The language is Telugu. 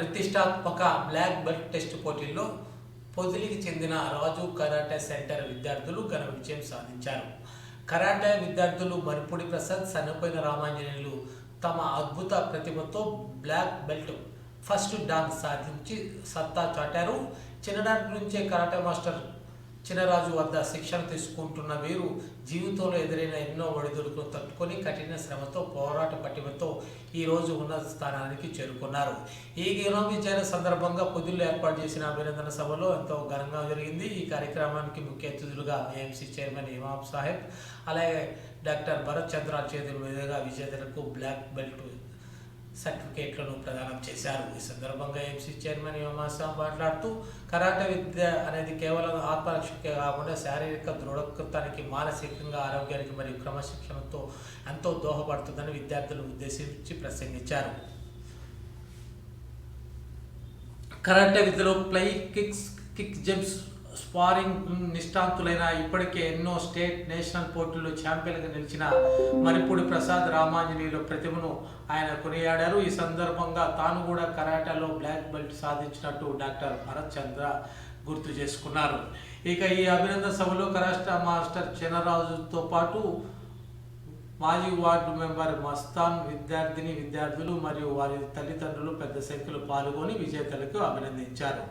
ప్రతిష్టాత్మక బ్లాక్ బెల్ట్ టెస్ట్ పోటీల్లో పొదిలికి చెందిన రాజు కరాటే సెంటర్ విద్యార్థులు ఘన విజయం సాధించారు. కరాటే విద్యార్థులు మరిపూడి ప్రసాద్, సన్నపోయిన రామాంజనేయులు తమ అద్భుత ప్రతిభతో బ్లాక్ బెల్ట్ ఫస్ట్ డాన్ సాధించి సత్తా చాటారు. చిన్ననాటి నుంచే కరాటే మాస్టర్ చినరాజు వద్ద శిక్షణ తీసుకుంటున్న వీరు జీవితంలో ఎదురైన ఎన్నో ఒడిదుడుకులు తట్టుకొని కఠిన శ్రమతో పోరాట పటిమతో ఈరోజు ఉన్నత స్థానానికి చేరుకున్నారు. ఈ ఘన విజయ సందర్భంగా పొదిల్లో ఏర్పాటు చేసిన అభినందన సభలో ఎంతో ఘనంగా జరిగింది. ఈ కార్యక్రమానికి ముఖ్య అతిథులుగా ఏఎంసీ చైర్మన్ ఇమాం సాహెబ్, అలాగే డాక్టర్ భరత్ చంద్ర చేతుల మీదుగా విజేతలకు బ్లాక్ బెల్ట్ సర్టిఫికేట్లను ప్రదానం చేశారు. ఈ సందర్భంగా ఏఎంసీ చైర్మన్ ఇమాం సాహెబ్ మాట్లాడుతూ కరాటే విద్య అనేది కేవలం ఆత్మరక్షకే కాకుండా శారీరక దృఢత్వానికి, మానసికంగా ఆరోగ్యానికి మరియు క్రమశిక్షణతో ఎంతో దోహదపడుతుందని విద్యార్థులను ఉద్దేశించి ప్రసంగించారు. కరాటే విద్యలో fly kicks, kick jumps, sparring నిష్ణాతులైన ఇప్పటికే ఎన్నో స్టేట్, నేషనల్ పోటీల్లో ఛాంపియన్గా నిలిచిన మరిపూడి ప్రసాద్, రామాంజనేయుల ప్రతిభను ఆయన కొనియాడారు. ఈ సందర్భంగా తాను కూడా కరాటేలో బ్లాక్ బెల్ట్ సాధించినట్టు డాక్టర్ భరత్ చంద్ర గుర్తు చేసుకున్నారు. ఇక ఈ అభినందన సభలో కరాటే మాస్టర్ చినరాజుతో పాటు మాజీ వార్డు మెంబర్ మస్తాన్, విద్యార్థులు మరియు వారి తల్లిదండ్రులు పెద్ద సంఖ్యలో పాల్గొని విజేతలకు అభినందించారు.